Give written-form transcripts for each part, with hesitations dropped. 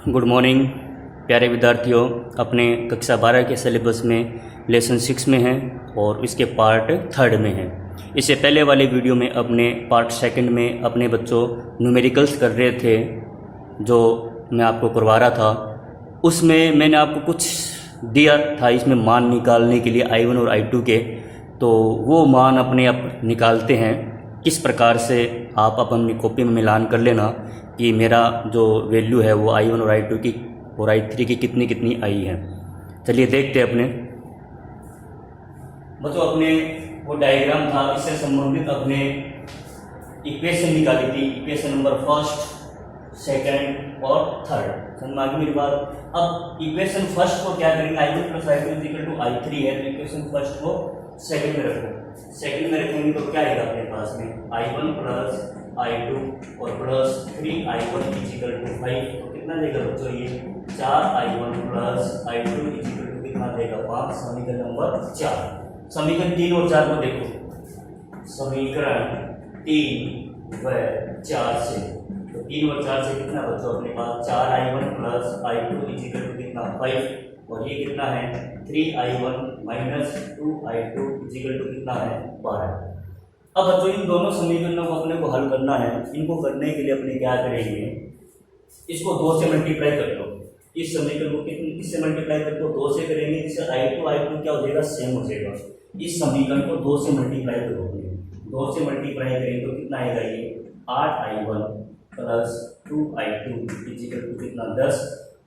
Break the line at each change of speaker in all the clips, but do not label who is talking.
Good morning प्यारे विद्यार्थियों। अपने कक्षा 12 के सिलेबस में लेसन 6 में हैं और इसके पार्ट 3 में हैं। इससे पहले वाले वीडियो में अपने पार्ट 2 में अपने बच्चों न्यूमेरिकल्स कर रहे थे, जो मैं आपको करवा रहा था। उसमें मैंने आपको कुछ दिया था इसमें मान निकालने के लिए I1 और I2 के, तो वो मान अपने आप निकालते हैं। किस प्रकार से आप अपनी कॉपी में मिलान कर लेना कि मेरा जो वैल्यू है वो I1 और I2 की और I3 की कितनी कितनी आई है। चलिए देखते हैं अपने बच्चों। अपने वो डायग्राम था, इससे संबंधित अपने इक्वेशन निकाली थी, इक्वेशन नंबर 1, 2 और 3। समझ में आ गई मेरी बात। अब इक्वेशन 1 को क्या करेंगे, I1 + I2 = I3 है, तो इक्वेशन 1 को सेकंड में रखो। सेकंड में रखेंगे तो क्या आएगा अपने पास में, I1 + I2 और +3I1 = 5। तो कितना देगा बच्चों ये 4I1 + I2 = कितना देगा 5। समीकरण नंबर 4। समीकरण 3 और 4 को देखो। समीकरण 3 व 4 से, तो 3 और 4 से कितना बच्चों अपने पास 4I1 + I2 = कितना 5, और ये कितना है 3I1 - 2I2 = कितना है 12। अब बच्चों इन दोनों समीकरणों को अपने को हल करना है। इनको करने के लिए अपने क्या करेंगे, इसको 2 से मल्टीप्लाई कर दो। इस समीकरण को किससे मल्टीप्लाई कर दो, 2 से करेंगे, जिससे I2 क्या हो जाएगा, सेम हो जाएगा। इस समीकरण को 2 से मल्टीप्लाई करोगे, 2 से मल्टीप्लाई करेंगे तो कितना आएगा ये 8I1 + 2I2 = कितना 10।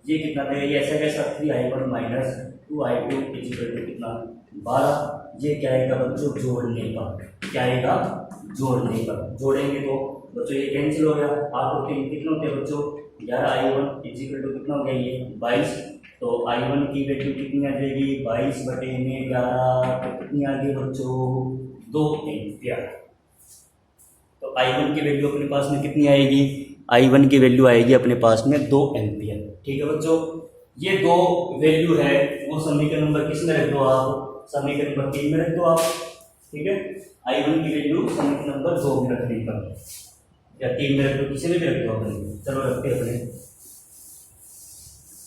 ये कितना देगा, ये ऐसा कैसा 3I1 - 2I2 = कितना 12। ये क्या आएगा बच्चों, जोड़ने का। क्या आएगा, जोड़ने का। जोड़ेंगे तो बच्चों ये कैंसिल हो गया। 8 और 3 कितने होते हैं बच्चों 11I1 = कितना हो गया ये 22। तो I1 की वैल्यू कितनी आ जाएगी 22/11, तो कितनी आ गई बच्चों 2 एम्पियर। तो I1 की वैल्यू अपने पास में कितनी आएगी, I1 की वैल्यू आएगी अपने पास में 2 एम्पियर। ठीक है बच्चों, ये 2 वैल्यू है वो समीकरण नंबर किस में रख दो आप, समीकरण नंबर 3 में रख दो आप। ठीक है, I1 की वैल्यू समीकरण नंबर 2 में रखने पर, या 3 में रख दो, किसी में भी रख दो अपने। चलो रखते हैं अपने।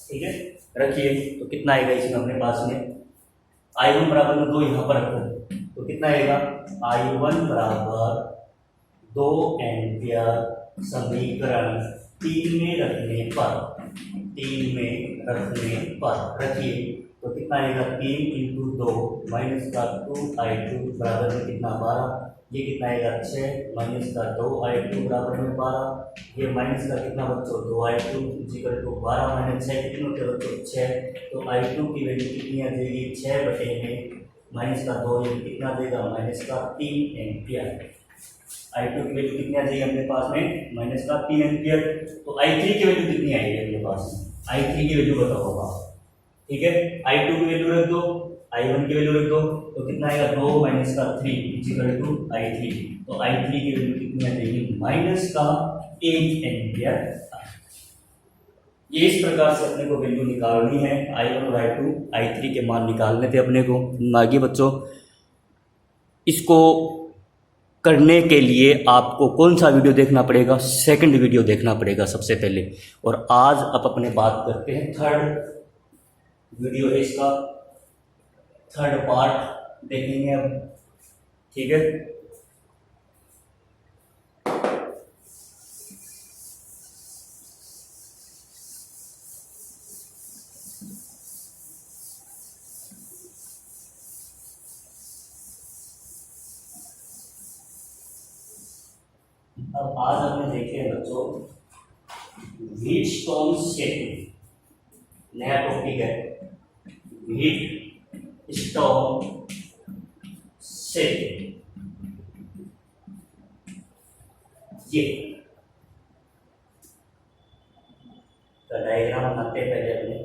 ठीक है, रखिए। तो कितना आएगा इसमें अपने पास में I1 = 2 यहाँ पर रखो, तो कितना आएगा I1 = 2 एम्पियर। समीकरण 3 में रखने पर, 3 में रखने पर रखिए तो कितना आएगा 3 × 2 - 2I2 = कितना 12। ये कितना आएगा 6 - 2I2 = 12। ये माइनस का कितना बच्चों 2I2 = 12 - 6 कितने होते बच्चों 6। तो I2 की वैल्यू कितनी आ जाएगी 6/में -2, ये कितना देगा -3 एम्पियर। I2 की वैल्यू कितनी आ जाएगी अपने पास में -3 एम्पियर। तो I3 की वैल्यू कितनी आएगी अपने पास में, I3 की वैल्यू बताओ आप। ठीक है, I2 की वैल्यू रख दो, I1 की वैल्यू रख दो, तो कितना आएगा 2 - 3 = I3। तो I3 की वैल्यू कितनी आ जाएगी -1 एम्पियर। ये इस प्रकार से अपने को वैल्यू निकालनी है। I1 और I2 I3 के मान निकालने थे अपने को। आगे बच्चों इसको करने के लिए आपको कौन सा वीडियो देखना पड़ेगा, सेकंड वीडियो देखना पड़ेगा सबसे पहले। और आज अब अपने बात करते हैं 3rd वीडियो है इसका, 3rd पार्ट देखेंगे अब। ठीक है, अब आज हमने देखे हैं बच्चों व्हीटस्टोन शेप, नया टॉपिक है व्हीटस्टोन शेप। ये तो डायग्राम बनाते हैं पहले अपने।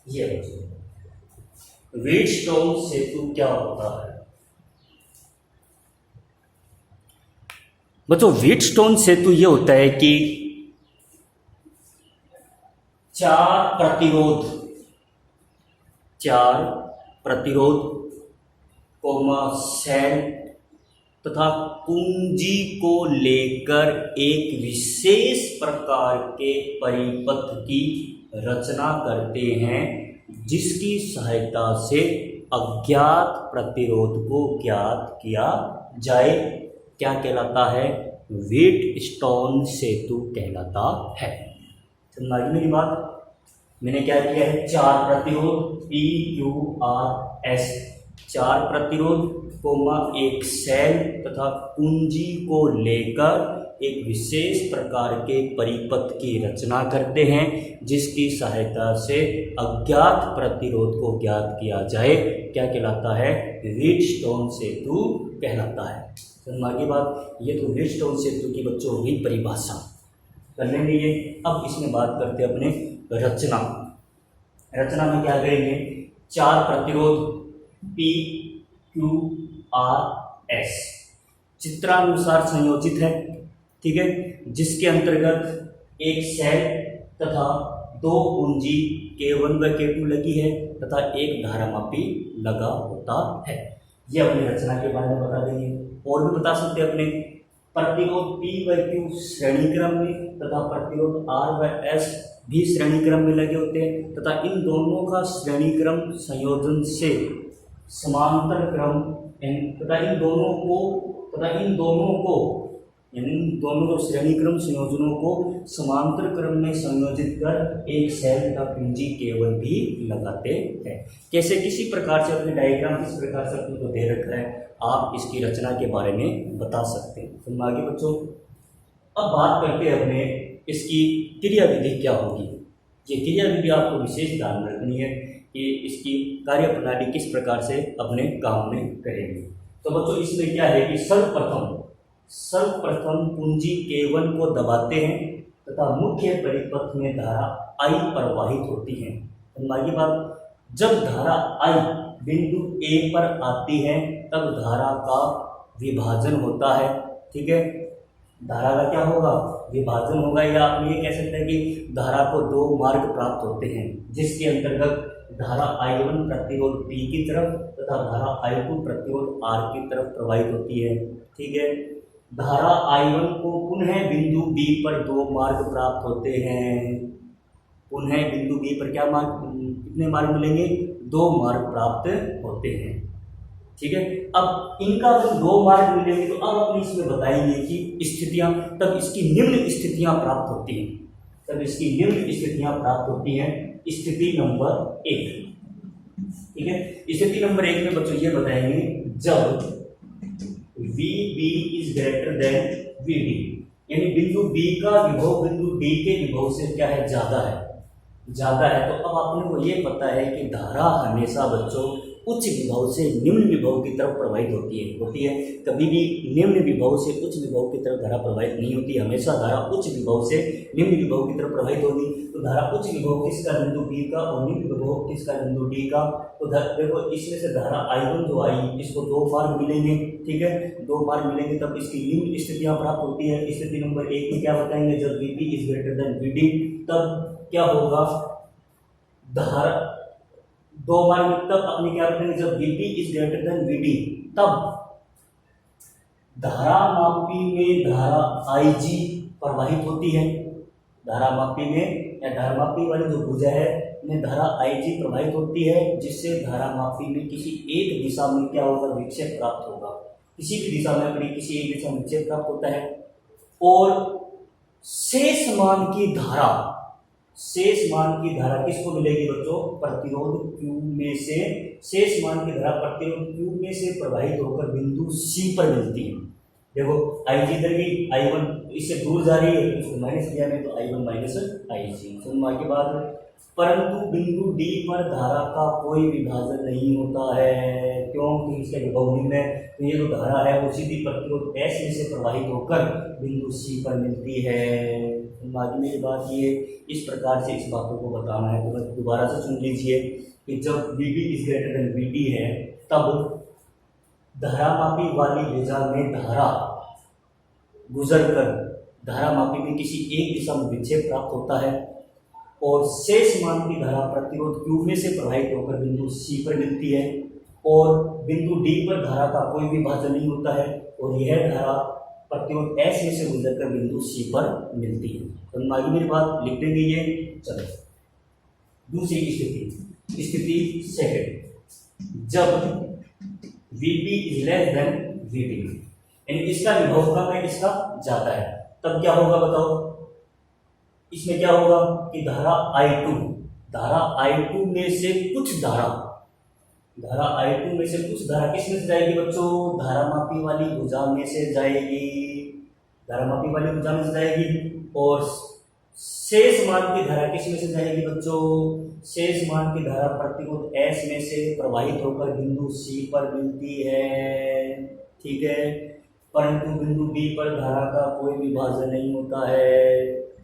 ये बच्चों व्हीटस्टोन सेतु क्या होता है? बच्चों व्हीटस्टोन सेतु ये होता है कि चार प्रतिरोध कोमा सेल तथा कुंजी को लेकर एक विशेष प्रकार के परिपथ की रचना करते हैं, जिसकी सहायता से अज्ञात प्रतिरोध को ज्ञात किया जाए। क्या कहलाता है? व्हीटस्टोन सेतु कहलाता है। समझ में मेरी बात? मैंने क्या किया है? चार प्रतिरोध PQRS, चार प्रतिरोध कोमा एक सेल तथा कुंजी को लेकर एक विशेष प्रकार के परिपथ की रचना करते हैं, जिसकी सहायता से अज्ञात प्रतिरोध को ज्ञात किया जाए। क्या कहलाता है? व्हीटस्टोन सेतु कहलाता है। समझ की बात? ये तो व्हीटस्टोन सेतु की बच्चों की परिभाषा कर लेंगे ये। अब इसमें बात करते हैं अपने रचना में क्या करेंगे? चार प्रतिरोध PQRS चित्रानुसार संयोजित है, ठीक है, जिसके अंतर्गत एक सेल तथा दो कुंजी K1 व K2 लगी है तथा एक धारामापी लगा होता है। ये अपनी रचना के बारे में बता देंगे। और भी बता सकते हैं अपने प्रतिरोध P व Q श्रेणी क्रम में तथा प्रतिरोध R व S भी श्रेणी क्रम में लगे होते हैं तथा इन दोनों का श्रेणी क्रम संयोजन से समांतर क्रम तथा इन दोनों को श्रेणी क्रम संयोजनों को समांतर क्रम में संयोजित कर एक सेल तथा कुंजी केवल भी लगाते हैं। कैसे? किसी प्रकार से अपने डायग्राम किस प्रकार से अपने को दे रखा है, आप इसकी रचना के बारे में बता सकते हैं। तो आगे बच्चों अब बात करते हैं अपने इसकी क्रिया विधि क्या होगी। ये क्रिया विधि आपको विशेष ध्यान में रखनी है कि इसकी कार्य प्रणाली किस प्रकार से अपने काम में करेंगे। तो बच्चों इसमें क्या है कि सर्वप्रथम कुंजी K1 को दबाते हैं तथा मुख्य परिपथ में धारा I प्रवाहित होती है। हमारी बात, जब धारा I बिंदु A पर आती है तब धारा का विभाजन होता है, ठीक है। धारा का क्या होगा? विभाजन होगा, या आप ये कह सकते हैं कि धारा को दो मार्ग प्राप्त होते हैं, जिसके अंतर्गत धारा I1 प्रतिरोध P की तरफ तथा धारा I2 प्रतिरोध R की तरफ प्रवाहित होती है, ठीक है। धारा I1 को पुनः बिंदु B पर दो मार्ग प्राप्त होते हैं। पुनः बिंदु B पर क्या मार्ग, कितने मार्ग मिलेंगे? दो मार्ग प्राप्त होते हैं, ठीक है। अब इनका जब दो मार्ग मिलेंगे तो अब अपने इसमें बताएंगे कि स्थितियां, तब इसकी निम्न स्थितियां प्राप्त होती हैं। तब इसकी निम्न स्थितियां प्राप्त होती हैं। स्थिति नंबर 1, ठीक है। स्थिति नंबर 1 में बच्चों ये बताएंगे जब VB is greater than VD, यानी बिंदु B का विभव बिंदु D के विभव से क्या है? ज्यादा है। तो अब आपने को ये पता है कि धारा हमेशा बच्चों उच्च विभव से निम्न विभव की तरफ प्रवाहित होती है। कभी भी निम्न विभव से उच्च विभव की तरफ धारा प्रवाहित नहीं होती, हमेशा धारा उच्च विभव से निम्न विभव की तरफ प्रवाहित होगी। तो धारा उच्च विभव किसका? बिंदु B का, और निम्न विभव किसका? बिंदु D का। तो देखो इसमें से धारा I1 जो आई, इसको दो मार्ग मिलेंगे, ठीक है। दो मार्ग मिलेंगे तब इसकी निम्न स्थितियां प्राप्त होती है। स्थिति नंबर 1 में क्या बताएंगे? जब VB is greater than VD, तब क्या होगा? धारा दो मार्ग, तब अपने क्या बताएंगे? जब VB is greater than VD, तब धारामापी में धारा IG प्रवाहित होती है। धारामापी में या धारामापी वाली जो भुजा है में धारा IG प्रवाहित होती है, जिससे धारामापी में किसी एक दिशा में क्या होगा? विक्षेप प्राप्त होगा। किसी भी दिशा में अपनी किसी एक दिशा में विक्षेप प्राप्त होता है। और शेष मान की धारा किसको मिलेगी बच्चों? प्रतिरोध Q में से शेष मान की धारा प्रतिरोध Q में से प्रवाहित होकर बिंदु C पर मिलती है। देखो IG इधर गई, I1 इससे दूर जा रही है, इसको माइनस किया नहीं तो I1 माइनस IG। सुनवा के बाद, परंतु बिंदु D पर धारा का कोई विभाजन नहीं होता है। क्यों? क्योंकि इसका विभव निम्न है। तो ये जो धारा है वो सीधी प्रतिरोध S में से प्रवाहित होकर बिंदु C पर मिलती है। तो आगे मेरी बात ये इस प्रकार से इस बातों को बताना है। तो मैं दोबारा से सुन लीजिए कि जब VB is greater than VD है तब धारामापी वाली भुजा में धारा गुजरकर धारामापी में किसी एक दिशा में विक्षेप प्राप्त होता है और शेष मान की धारा प्रतिरोध Q में से प्रवाहित होकर बिंदु C पर मिलती है और बिंदु D पर धारा का कोई विभाजन नहीं होता है और यह धारा प्रतिरोध S में से गुजरकर बिंदु C पर मिलती है। तो आगे मेरी बात लिख देंगे ये। चलो दूसरी स्थिति सेकंड, जब VP is less than VD यानी इसका विभव कम है इसका ज्यादा है, तब क्या होगा बताओ। इसमें क्या होगा कि धारा I2 में से कुछ धारा किस में से जाएगी बच्चों, धारामापी वाली भुजा में से जाएगी, और शेष मान की धारा किस में से जाएगी बच्चों, शेष मान की धारा प्रतिरोध S में से प्रवाहित होकर बिंदु C पर मिलती है, ठीक है। परंतु बिंदु D पर धारा का कोई विभाजन नहीं होता है,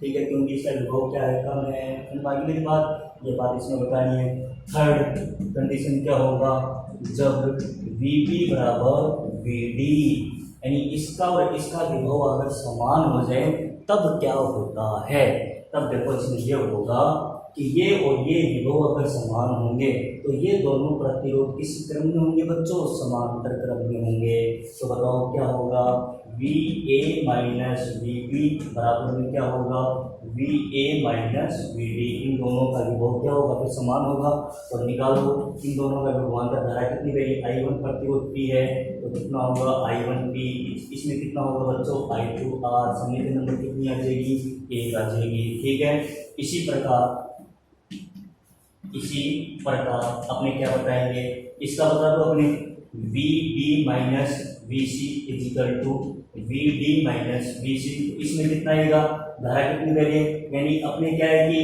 ठीक है, क्योंकि इसका विभव क्या है, कम है। बाकी मेरी ये बात इसमें बतानी है। थर्ड कंडीशन क्या होगा, जब VP बराबर VD यानी इसका और इसका विभव अगर समान हो जाए तब क्या होता है। तब देखो इसमें ये होगा कि ये और ये विभव अगर समान होंगे तो ये दोनों प्रतिरोध किस क्रम में होंगे बच्चों, समांतर क्रम में होंगे। तो बताओ क्या होगा, VA माइनस VB बराबर में क्या होगा, VA माइनस VD। इन दोनों का विभव क्या होगा, फिर समान होगा। और निकालो इन दोनों का विभवांतर धारा कितनी रहेगी, I1 प्रतिरोध P है तो कितना होगा I1P। इसमें कितना होगा बच्चों, I2R। समीकरण नंबर कितनी आ जाएगी, 1 आ जाएगी, ठीक है। इसी प्रकार अपने क्या बताएंगे, इसका बता दो अपने VB minus VC is equal to VD minus VC। इसमें कितना आएगा, धारा कितनी रहेगी, यानी अपने क्या है कि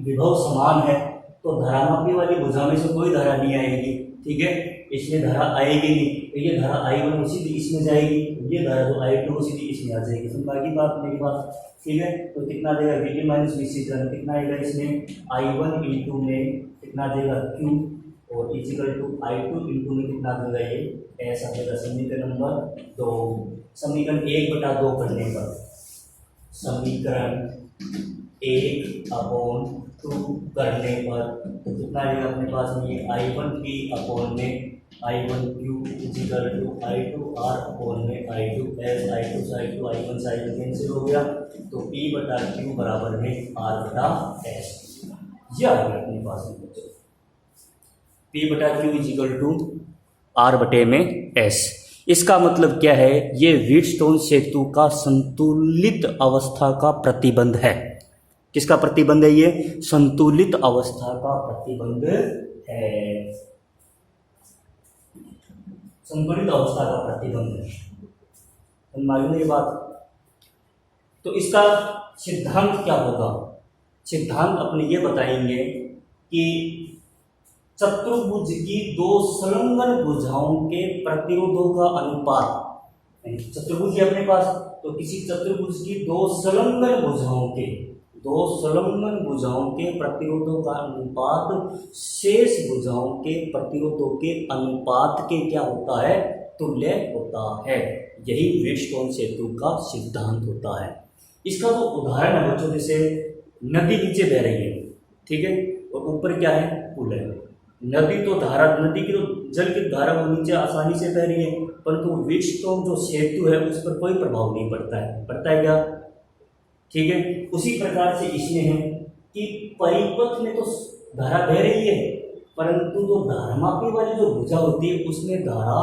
विभव समान है तो धारामापी वाली भुजा में से कोई धारा नहीं आएगी, ठीक है। इसमें धारा आएगी नहीं तो ये धारा I1 सीधी इसमें जाएगी, ये धारा जो I2 सीधी इसमें आ जाएगी। तो बाकी बात मेरी बात ठीक है। तो कितना देगा VD माइनस VC कितना आएगा, इसमें I1 इंटू में कितना देगा Q और इजिकल टू I2 इंटू में कितना देगा ये ऐसा देगा। समीकरण नंबर 2, समीकरण 1/2 करने पर, समीकरण 1/2 करने पर तो कितना आएगा अपने पास में, ये I1P अपॉन में I1Q is equal to I2R upon में I2S। I2 से I2 I1 से I1 कैंसिल हो गया तो P/Q बराबर में R/S। यह आ गया अपने पास में बच्चों, P/Q इजिकल टू R/S। इसका मतलब क्या है, ये व्हीटस्टोन सेतु का संतुलित अवस्था का प्रतिबंध है। किसका प्रतिबंध है, ये संतुलित अवस्था का प्रतिबंध है, संतुलित अवस्था का प्रतिबंध है। मालूम है बात। तो इसका सिद्धांत क्या होगा, सिद्धांत अपने ये बताएंगे कि चतुर्भुज की दो संलग्न भुजाओं के प्रतिरोधों का अनुपात, चतुर्भुज है अपने पास तो किसी चतुर्भुज की दो संलग्न भुजाओं के प्रतिरोधों का अनुपात शेष भुजाओं के प्रतिरोधों के अनुपात के क्या होता है, तुल्य होता है। यही व्हीटस्टोन सेतु का सिद्धांत होता है। इसका जो उदाहरण है बच्चों, जैसे नदी नीचे बह रही है, ठीक है, और ऊपर क्या है, पुल है। नदी की तो जल की धारा वो नीचे आसानी से बह रही है, परंतु व्हीटस्टोन जो सेतु है उस पर कोई प्रभाव नहीं पड़ता है क्या, ठीक है। उसी प्रकार से इसमें है कि परिपथ में तो धारा बह रही है परंतु जो धारामापी वाली जो भुजा होती है उसमें धारा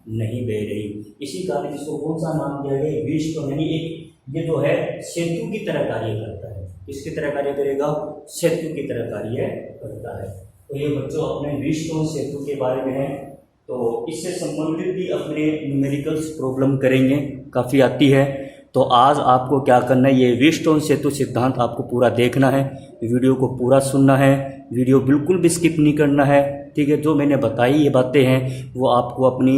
नहीं बह रही। इसी कारण इसको कौन सा नाम दिया गया, व्हीटस्टोन, यानी एक ये जो है सेतु की तरह कार्य करता है। किसकी तरह कार्य करेगा, सेतु की तरह कार्य करता है। तो ये बच्चों अपने व्हीटस्टोन सेतु के बारे में है। तो इससे संबंधित भी अपने न्यूमेरिकल्स प्रॉब्लम करेंगे, काफ़ी आती है। तो आज आपको क्या करना है, ये व्हीटस्टोन सेतु सिद्धांत आपको पूरा देखना है, वीडियो को पूरा सुनना है, वीडियो बिल्कुल भी स्किप नहीं करना है, ठीक है। जो मैंने बताई ये बातें हैं वो आपको अपनी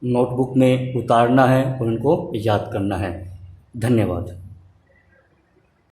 नोटबुक में उतारना है और उनको याद करना है। धन्यवाद।